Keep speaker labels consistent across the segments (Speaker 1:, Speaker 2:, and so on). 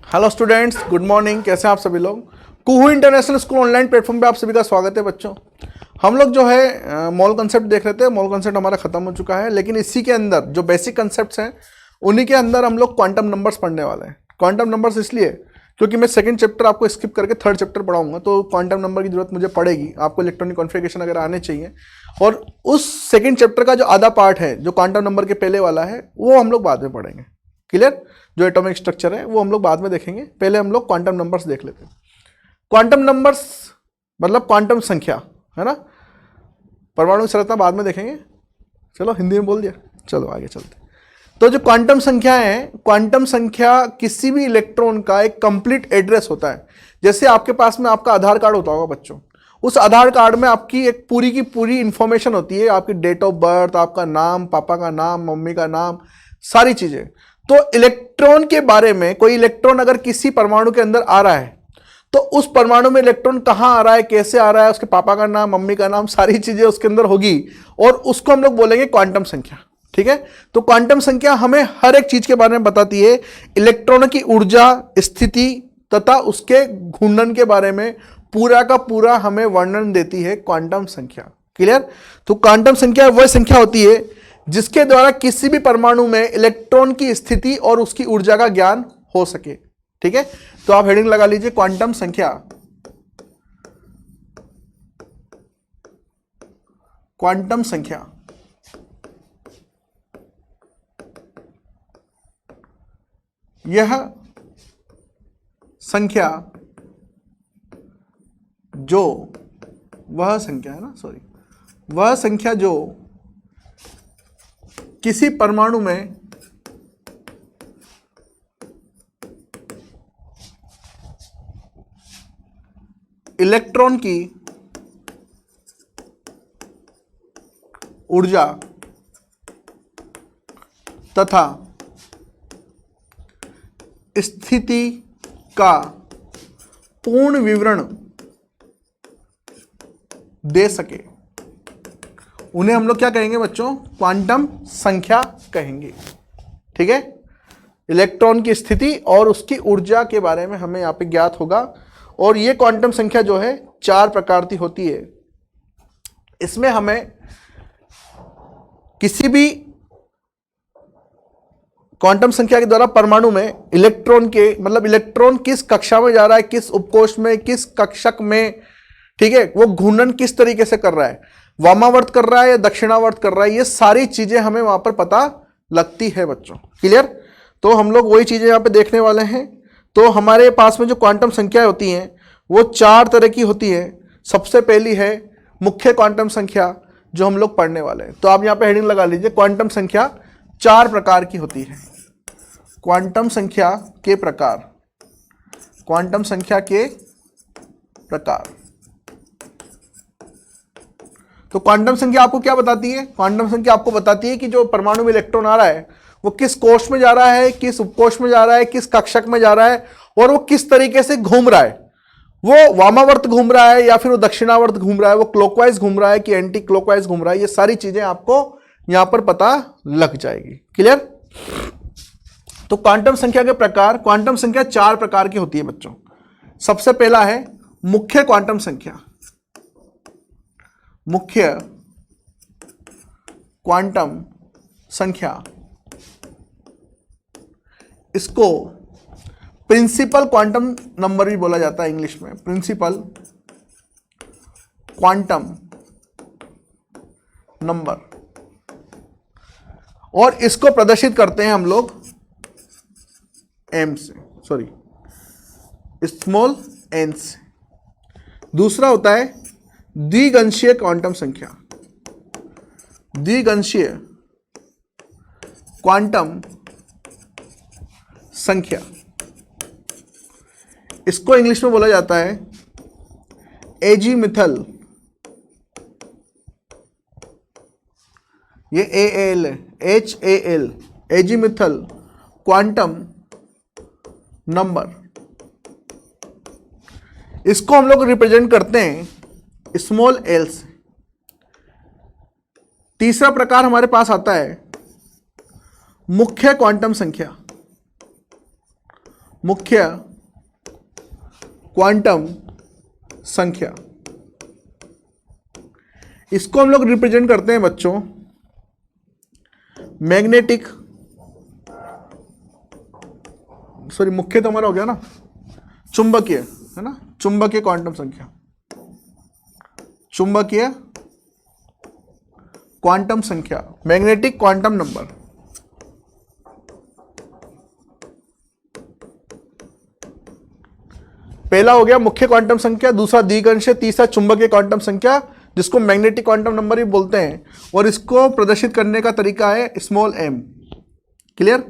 Speaker 1: Hello students, good morning. कैसे हैं आप सभी लोग। कुहू इंटरनेशनल स्कूल ऑनलाइन प्लेटफॉर्म पे आप सभी का स्वागत है बच्चों। हम लोग जो है मॉल कंसेप्ट देख रहे थे। मॉल कंसेप्ट हमारा खत्म हो चुका है, लेकिन इसी के अंदर जो बेसिक कंसेप्ट्स हैं उन्हीं के अंदर हम लोग क्वांटम नंबर्स पढ़ने वाले हैं। क्वांटम नंबर्स इसलिए क्योंकि मैं सेकंड चैप्टर आपको स्किप करके थर्ड चैप्टर पढ़ाऊंगा, तो क्वांटम नंबर की जरूरत मुझे पड़ेगी। आपको इलेक्ट्रॉनिक कॉन्फ़िगरेशन अगर आने चाहिए, और उस सेकंड चैप्टर का जो आधा पार्ट है जो क्वांटम नंबर के पहले वाला है वो हम लोग बाद में पढ़ेंगे। क्लियर। जो एटॉमिक स्ट्रक्चर है वो हम लोग बाद में देखेंगे, पहले हम लोग क्वांटम नंबर्स देख लेते हैं। क्वांटम नंबर्स मतलब क्वांटम संख्या है ना। परमाणु संरचना बाद में देखेंगे। चलो हिंदी में बोल दिया, चलो आगे चलते। तो जो क्वांटम संख्या है, क्वांटम संख्या किसी भी इलेक्ट्रॉन का एक कंप्लीट एड्रेस होता है। जैसे आपके पास में आपका आधार कार्ड होता होगा बच्चों, उस आधार कार्ड में आपकी एक पूरी की पूरी इंफॉर्मेशन होती है, आपकी डेट ऑफ बर्थ, आपका नाम, पापा का नाम, मम्मी का नाम, सारी चीजें। तो इलेक्ट्रॉन के बारे में, कोई इलेक्ट्रॉन अगर किसी परमाणु के अंदर आ रहा है तो उस परमाणु में इलेक्ट्रॉन कहां आ रहा है, कैसे आ रहा है, उसके पापा का नाम, मम्मी का नाम, सारी चीजें उसके अंदर होगी, और उसको हम लोग बोलेंगे क्वांटम संख्या। ठीक है। तो क्वांटम संख्या हमें हर एक चीज के बारे में बताती है। इलेक्ट्रॉन की ऊर्जा, स्थिति तथा उसके घूर्णन के बारे में पूरा का पूरा हमें वर्णन देती है क्वांटम संख्या। क्लियर। तो क्वांटम संख्या वह संख्या होती है जिसके द्वारा किसी भी परमाणु में इलेक्ट्रॉन की स्थिति और उसकी ऊर्जा का ज्ञान हो सके। ठीक है। तो आप हेडिंग लगा लीजिए क्वांटम संख्या। क्वांटम संख्या यह संख्या जो, वह संख्या है ना, सॉरी, वह संख्या जो किसी परमाणु में इलेक्ट्रॉन की ऊर्जा तथा स्थिति का पूर्ण विवरण दे सके, उन्हें हम लोग क्या कहेंगे बच्चों, क्वांटम संख्या कहेंगे। ठीक है। इलेक्ट्रॉन की स्थिति और उसकी ऊर्जा के बारे में हमें यहां पे ज्ञात होगा। और ये क्वांटम संख्या जो है 4 प्रकार की होती है। इसमें हमें किसी भी क्वांटम संख्या के द्वारा परमाणु में इलेक्ट्रॉन के, मतलब इलेक्ट्रॉन किस कक्षा में जा रहा है, किस उपकोष में, किस कक्षक में, ठीक है, वो घूर्णन किस तरीके से कर रहा है, वामावर्त कर रहा है या दक्षिणावर्त कर रहा है, ये सारी चीजें हमें वहां पर पता लगती है बच्चों। क्लियर। तो हम लोग वही चीजें यहां पे देखने वाले हैं। तो हमारे पास में जो क्वांटम संख्याएं होती हैं वो 4 तरह की होती है। सबसे पहली है मुख्य क्वांटम संख्या, जो हम लोग पढ़ने वाले हैं। तो आप यहां पे हेडिंग लगा लीजिए, क्वांटम संख्या 4 प्रकार की होती है। क्वांटम संख्या के प्रकार, क्वांटम संख्या के प्रकार। तो क्वांटम संख्या आपको क्या बताती है, क्वांटम संख्या आपको बताती है कि जो परमाणु में इलेक्ट्रॉन आ रहा है वो किस कोष में जा रहा है, किस उपकोष में जा रहा है, किस कक्षक में जा रहा है, और वो किस तरीके से घूम रहा है। वो वामावर्त घूम रहा है या फिर वो दक्षिणावर्त घूम रहा है, वो क्लॉकवाइज घूम रहा है कि एंटी क्लॉकवाइज घूम रहा है, ये सारी चीजें आपको यहां पर पता लग जाएगी। क्लियर। तो क्वांटम संख्या के प्रकार, क्वांटम संख्या 4 प्रकार की होती है बच्चों। सबसे पहला है मुख्य क्वांटम संख्या। मुख्य क्वांटम संख्या, इसको प्रिंसिपल क्वांटम नंबर भी बोला जाता है इंग्लिश में, प्रिंसिपल क्वांटम नंबर। और इसको प्रदर्शित करते हैं हम लोग एम से, सॉरी स्मॉल एन से। दूसरा होता है द्विगंशीय क्वांटम संख्या। द्विगंशीय क्वांटम संख्या, इसको इंग्लिश में बोला जाता है एजीमिथल, ये AL HAL, एजीमिथल क्वांटम नंबर। इसको हम लोग रिप्रेजेंट करते हैं स्मॉल एल से। तीसरा प्रकार हमारे पास आता है मुख्य क्वांटम संख्या। मुख्य क्वांटम संख्या। इसको हम लोग रिप्रेजेंट करते हैं बच्चों मैग्नेटिक, सॉरी मुख्य तो हमारा हो गया ना, चुंबकीय, है ना, चुंबकीय क्वांटम संख्या, चुंबकीय क्वांटम संख्या, मैग्नेटिक क्वांटम नंबर। पहला हो गया मुख्य क्वांटम संख्या, दूसरा द्विगंशीय, तीसरा चुंबकीय क्वांटम संख्या जिसको मैग्नेटिक क्वांटम नंबर भी बोलते हैं, और इसको प्रदर्शित करने का तरीका है स्मॉल एम। क्लियर।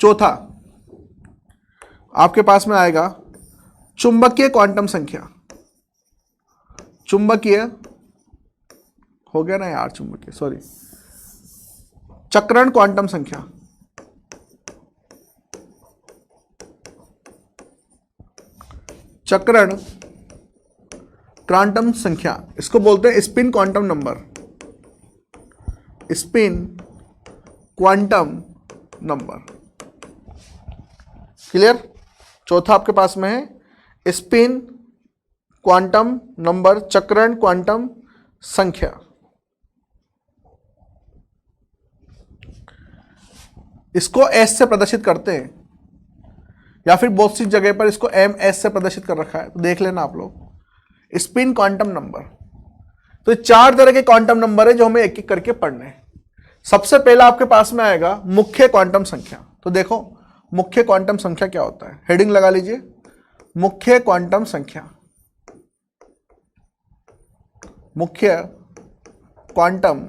Speaker 1: चौथा आपके पास में आएगा चुंबकीय क्वांटम संख्या, चुंबकीय हो गया ना यार, चुंबकीय सॉरी, चक्रण क्वांटम संख्या, चक्रण क्वांटम संख्या, इसको बोलते हैं spin quantum number, spin quantum number. Clear. चौथा आपके पास में है स्पिन क्वांटम नंबर, चक्रण क्वांटम संख्या। इसको एस से प्रदर्शित करते हैं, या फिर बहुत सी जगह पर इसको एम एस से प्रदर्शित कर रखा है, तो देख लेना आप लोग। स्पिन क्वांटम नंबर, तो चार तरह के क्वांटम नंबर है जो हमें एक एक करके पढ़ने हैं। सबसे पहला आपके पास में आएगा मुख्य क्वांटम संख्या। तो देखो मुख्य क्वांटम संख्या क्या होता है, हेडिंग लगा लीजिए, मुख्य क्वांटम संख्या, मुख्य क्वांटम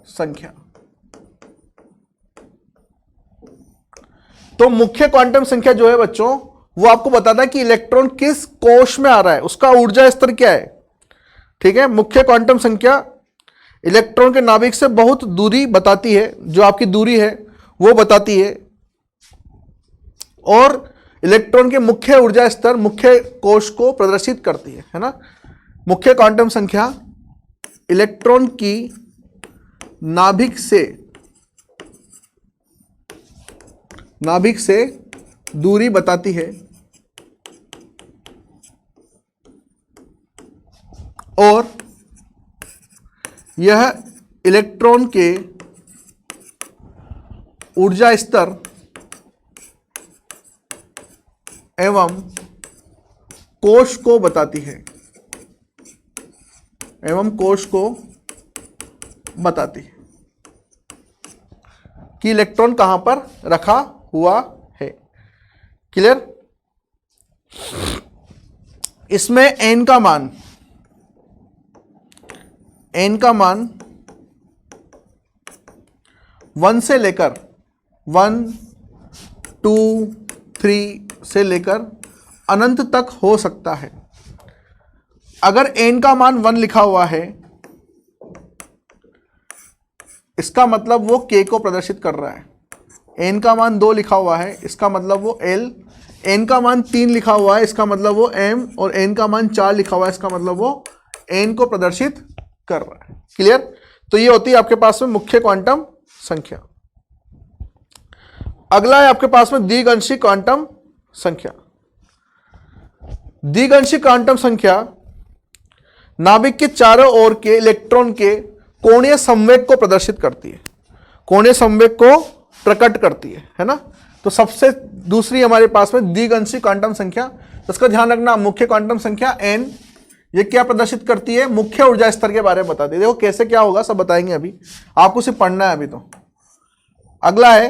Speaker 1: संख्या। तो मुख्य क्वांटम संख्या जो है बच्चों, वो आपको बताता है कि इलेक्ट्रॉन किस कोश में आ रहा है, उसका ऊर्जा स्तर क्या है। ठीक है। मुख्य क्वांटम संख्या इलेक्ट्रॉन के नाभिक से बहुत दूरी बताती है, जो आपकी दूरी है वो बताती है, और इलेक्ट्रॉन के मुख्य ऊर्जा स्तर, मुख्य कोश को प्रदर्शित करती है ना। मुख्य क्वांटम संख्या इलेक्ट्रॉन की नाभिक से दूरी बताती है, और यह इलेक्ट्रॉन के ऊर्जा स्तर एवं कोश को बताती है, एवं कोश को बताती है कि इलेक्ट्रॉन कहां पर रखा हुआ है। क्लियर। इसमें n का मान 1 से लेकर 1, 2, 3 से लेकर अनंत तक हो सकता है। अगर n का मान 1 लिखा हुआ है, इसका मतलब वो k को प्रदर्शित कर रहा है। n का मान 2 लिखा हुआ है, इसका मतलब वो l, n का मान 3 लिखा हुआ है, इसका मतलब वो m, और n का मान 4 लिखा हुआ है, इसका मतलब वो n को प्रदर्शित कर रहा है। क्लियर। तो ये होती है आपके पास में मुख्य क्वांटम संख्या। अगला है आपके पास में द्विगंशीय क्वांटम संख्या। द्विगंशीय क्वांटम संख्या नाभिक के चारों ओर के इलेक्ट्रॉन के कोणीय संवेग को प्रदर्शित करती है, कोणीय संवेग को प्रकट करती है ना। तो सबसे दूसरी हमारे पास में द्विगंशीय क्वांटम संख्या, इसका ध्यान रखना, मुख्य क्वांटम संख्या n, ये क्या प्रदर्शित करती है, मुख्य ऊर्जा स्तर के बारे में बताती है। देखो कैसे क्या होगा सब बताएंगे, अभी आपको सिर्फ पढ़ना है अभी तो। अगला है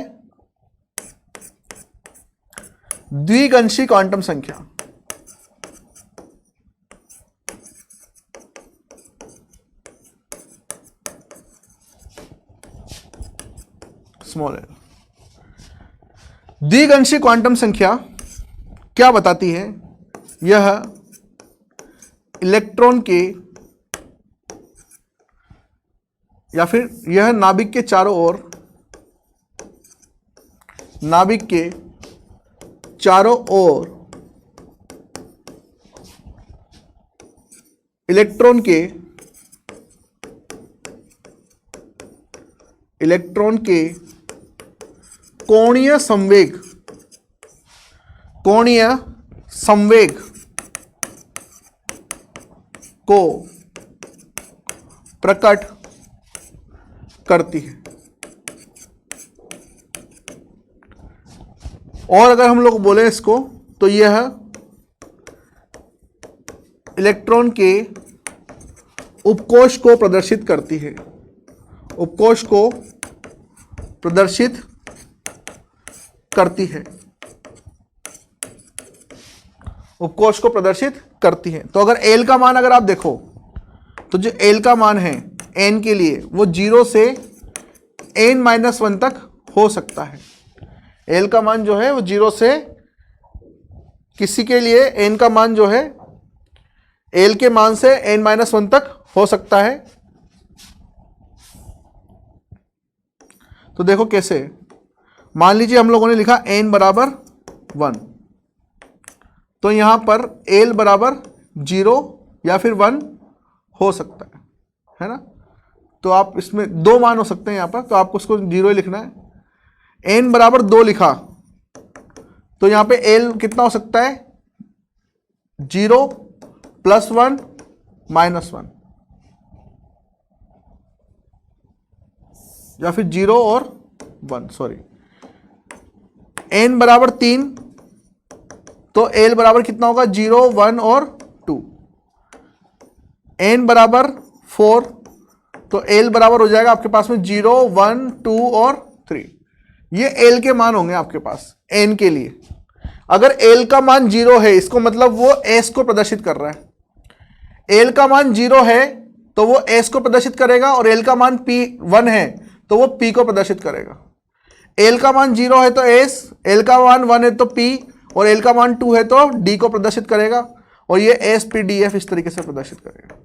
Speaker 1: द्विगंशीय क्वांटम संख्या। Small L. द्विगंशीय क्वांटम संख्या क्या बताती है, यह इलेक्ट्रॉन के या फिर यह नाभिक के चारों ओर, नाभिक के चारों ओर इलेक्ट्रॉन के कोणीय संवेग कोणीय संवेग को प्रकट करती है। और अगर हम लोग बोले इसको तो यह इलेक्ट्रॉन के उपकोष को प्रदर्शित करती है, उपकोष को प्रदर्शित करती है, उपकोष को प्रदर्शित करती है। तो अगर एल का मान अगर आप देखो तो जो एल का मान है एन के लिए वो 0 से n-1 तक हो सकता है। एल का मान जो है वो 0 से किसी के लिए एन का मान जो है एल के मान से n-1 तक हो सकता है। तो देखो कैसे, मान लीजिए हम लोगों ने लिखा n बराबर 1, तो यहां पर l बराबर 0 या फिर 1 हो सकता है ना। तो आप इसमें दो मान हो सकते हैं यहां पर, तो आपको उसको 0 ही लिखना है। n बराबर 2 लिखा तो यहां पे l कितना हो सकता है, 0 + 1 -1 या फिर 0 और 1, सॉरी। n बराबर 3 तो l बराबर कितना होगा, 0 1 और 2। n बराबर 4 तो l बराबर हो जाएगा आपके पास में 0 1 2 और 3। ये l के मान होंगे आपके पास n के लिए। अगर l का मान 0 है इसको मतलब वो s को प्रदर्शित कर रहा है। l का मान 0 है तो वो s को प्रदर्शित करेगा, और l का मान p1 है तो वो p को प्रदर्शित करेगा। l का मान 0 है तो s, l का मान 1 है तो p, और l का मान 2 है तो d को प्रदर्शित करेगा, और ये s p d f इस तरीके से प्रदर्शित करेगा।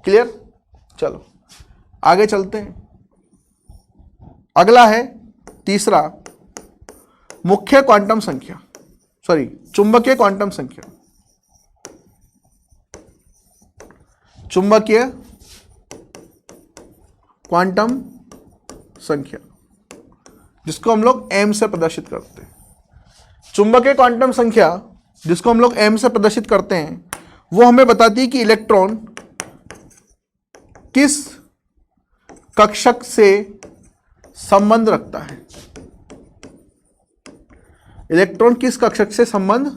Speaker 1: क्लियर? चलो आगे चलते हैं। अगला है तीसरा, मुख्य क्वांटम संख्या, सॉरी चुंबकीय क्वांटम संख्या। चुंबकीय क्वांटम संख्या जिसको हम लोग m से प्रदर्शित करते हैं। चुंबकीय क्वांटम संख्या जिसको हम लोग m से प्रदर्शित करते हैं वो हमें बताती है कि इलेक्ट्रॉन किस कक्षक से संबंध रखता है। इलेक्ट्रॉन किस कक्षक से संबंध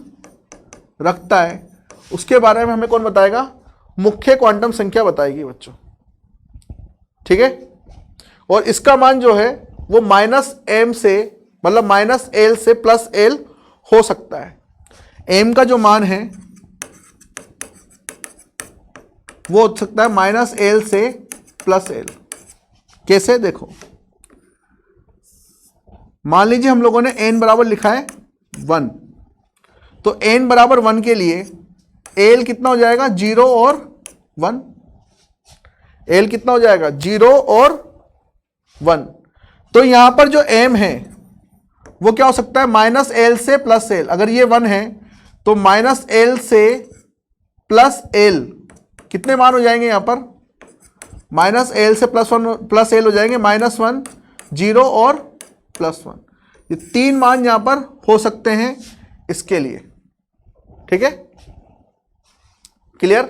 Speaker 1: रखता है उसके बारे में हमें कौन बताएगा, मुख्य क्वांटम संख्या बताएगी बच्चों। ठीक है, और इसका मान जो है वो -m से मतलब -l से +l हो सकता है। m का जो मान है वो हो सकता है -l से +l। कैसे, देखो मान लीजिए हम लोगों ने n बराबर लिखा है 1, तो n बराबर 1 के लिए l कितना हो जाएगा, 0 और 1। l कितना हो जाएगा, 0 और 1। तो यहां पर जो m है वो क्या हो सकता है, -l से +l। अगर ये 1 है तो -l से +l कितने मान हो जाएंगे यहां पर, -l से +l हो जाएंगे, -1 0 और +1। ये 3 मान यहां पर हो सकते हैं इसके लिए। ठीक है, क्लियर?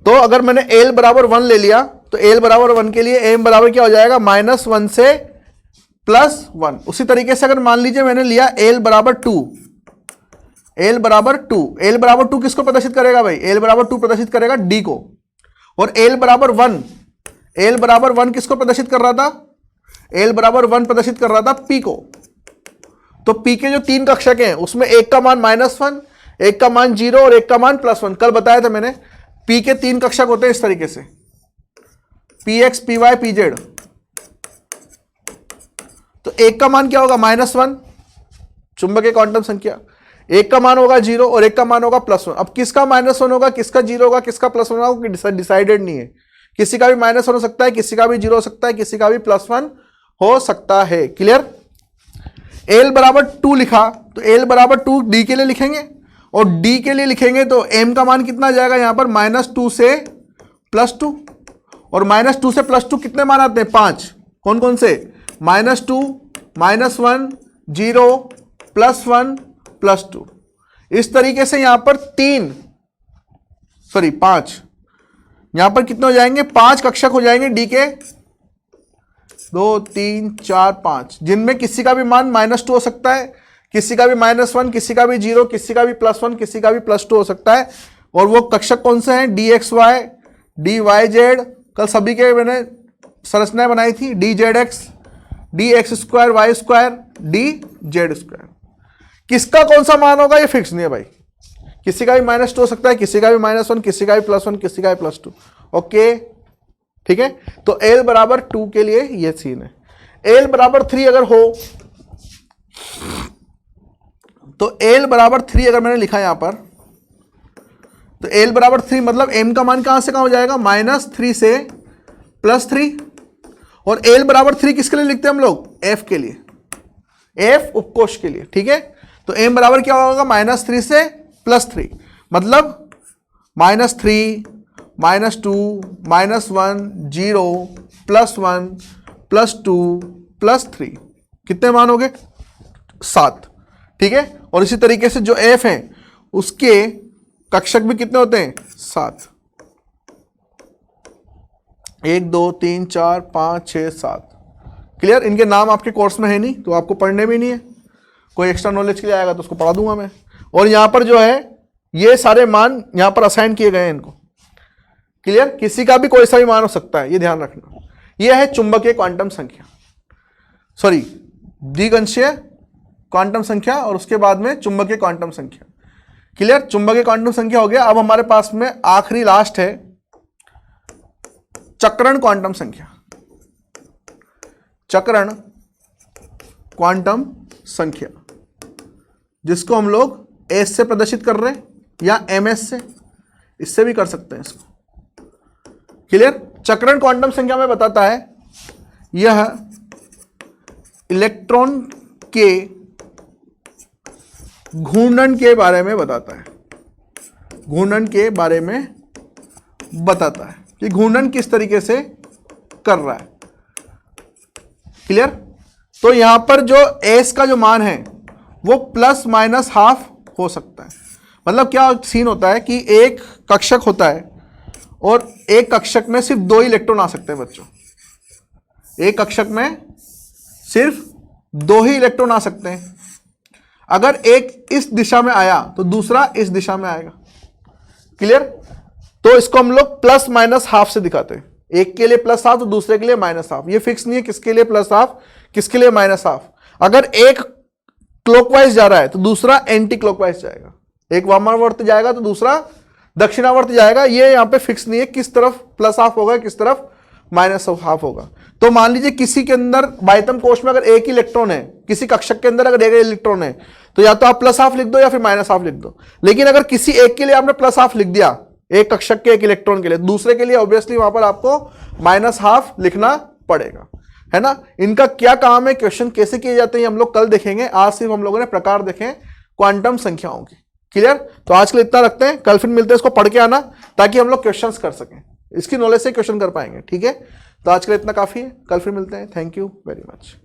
Speaker 1: तो अगर मैंने l बराबर 1 ले लिया तो l बराबर 1 के लिए m बराबर क्या हो जाएगा, -1 से +1। उसी तरीके से अगर मान लीजिए मैंने लिया l बराबर 2, l बराबर 2, l बराबर 2 किसको प्रदर्शित करेगा भाई, l बराबर 2 प्रदर्शित करेगा d को। और l बराबर 1, l बराबर 1 किसको प्रदर्शित कर रहा था, l बराबर 1 प्रदर्शित कर रहा था p को। तो p के जो 3 कक्षक हैं उसमें एक का मान -1, एक का मान 0 और एक का मान +1। कल बताया था मैंने, p के 3 कक्षक होते हैं इस तरीके से, px py pz। तो एक का मान क्या होगा, -1 चुंबकीय क्वांटम संख्या, एक का मान होगा 0 और एक का मान होगा +1। अब किसका -1 होगा, किसका 0 होगा, किसका +1 होगा, डिसाइडेड नहीं है। किसी का भी -1 हो सकता है, किसी का भी 0 हो सकता है, किसी का भी +1 हो सकता है। क्लियर? l बराबर 2 लिखा तो l बराबर 2 d के लिए लिखेंगे, और d के लिए लिखेंगे तो m का मान कितना जाएगा यहां पर, -2 से +2। और -2 से +2 कितने मान आते हैं, 5। कौन कौन से, -2 -1 0 +1 +2। इस तरीके से यहां पर 5, यहां पर कितने हो जाएंगे, 5 कक्षक हो जाएंगे डी के, 2 3 4 5, जिनमें किसी का भी मान -2 हो सकता है, किसी का भी -1, किसी का भी 0, किसी का भी +1, किसी का भी +2 हो सकता है। और वो कक्षक कौन से हैं, DXY, DYZ, कल सभी के मैंने संरचनाएं बनाई थी, DZX, DX², Y², DZ²। किसका कौन सा मान होगा ये फिक्स नहीं है भाई, किसी का भी -2 हो सकता है, किसी का भी -1, किसी का भी +1, किसी का भी +2। ओके, ठीक है। तो L बराबर 2 के लिए ये सीन है। L बराबर 3 अगर हो, तो L बराबर 3 अगर मैंने लिखा यहां पर, तो L बराबर 3 मतलब M का मान कहां से कहां हो जाएगा, -3 से +3। और L बराबर 3 किसके लिए लिखते हैं हम लोग, F के लिए, F उपकोष के लिए, ठीक है। तो M बराबर क्या होगा, -3 से +3, मतलब -3, -2, -1, 0, +1, +2, +3, कितने मान हो गए, 7, ठीक है। और इसी तरीके से जो F है उसके कक्षक भी कितने होते हैं, 7, 1 2 3 4 5 6 7। क्लियर। इनके नाम आपके कोर्स में है नहीं तो आपको पढ़ने भी नहीं है, कोई एक्स्ट्रा नॉलेज के लिए आएगा तो उसको पढ़ा दूंगा मैं। और यहां पर जो है ये सारे मान यहां पर असाइन किए गए हैं इनको। क्लियर। किसी का भी कोई सा भी मान हो सकता है, ये ध्यान रखना। ये है चुंबकीय क्वांटम संख्या, सॉरी द्विअंशीय क्वांटम संख्या, और उसके बाद में चुंबकीय क्वांटम संख्या। क्लियर। चुंबकीय क्वांटम संख्या हो गया। अब हमारे पास में आखिरी लास्ट है चक्रण क्वांटम संख्या। चक्रण क्वांटम संख्या जिसको हम लोग एस से प्रदर्शित कर रहे हैं या एमएस से, इससे भी कर सकते हैं इसको। क्लियर। चक्रण क्वांटम संख्या में बताता है यह इलेक्ट्रॉन के घूर्णन के बारे में बताता है, घूर्णन के बारे में बताता है कि घूर्णन किस तरीके से कर रहा है। क्लियर। तो यहां पर जो एस का जो मान है वो ±½ हो सकता है। मतलब क्या सीन होता है कि एक कक्षक होता है और एक कक्षक में सिर्फ 2 इलेक्ट्रॉन आ सकते हैं बच्चों। एक कक्षक में सिर्फ 2 ही इलेक्ट्रॉन आ सकते हैं। अगर एक इस दिशा में आया तो दूसरा इस दिशा में आएगा। क्लियर। तो इसको हम लोग ±½ से दिखाते हैं। एक के लिए +½ तो दूसरे के लिए -½ ये फिक्स नहीं है किसके लिए +½ किसके लिए -½ अगर एक क्लॉकवाइज जा रहा है तो दूसरा एंटी क्लॉकवाइज जाएगा, एक वामावर्त जाएगा तो दूसरा दक्षिणावर्त जाएगा। ये यहां पे फिक्स नहीं है किस तरफ +½ होगा किस तरफ -½ होगा। तो मान लीजिए किसी के अंदर बाह्यतम कोश में अगर एक ही इलेक्ट्रॉन है, किसी कक्षक के अंदर अगर एक इलेक्ट्रॉन है तो या तो आप +½ लिख दो या फिर -½ लिख दो। लेकिन अगर किसी एक के लिए आपने +½ लिख दिया, एक कक्षक के एक इलेक्ट्रॉन के लिए, दूसरे के लिए ऑब्वियसली वहां पर आपको -½ लिखना पड़ेगा, है ना। इनका क्या काम है, क्वेश्चन कैसे किए जाते हैं हम लोग कल देखेंगे। आज सिर्फ हम लोगों ने प्रकार देखे क्वांटम संख्याओं के। क्लियर। तो आज के लिए इतना रखते हैं, कल फिर मिलते हैं। इसको पढ़ के आना ताकि हम लोग क्वेश्चंस कर सकें, इसकी नॉलेज से क्वेश्चन कर पाएंगे। ठीक है। तो आज के लिए इतना काफी है, कल फिर मिलते हैं। Thank you very much.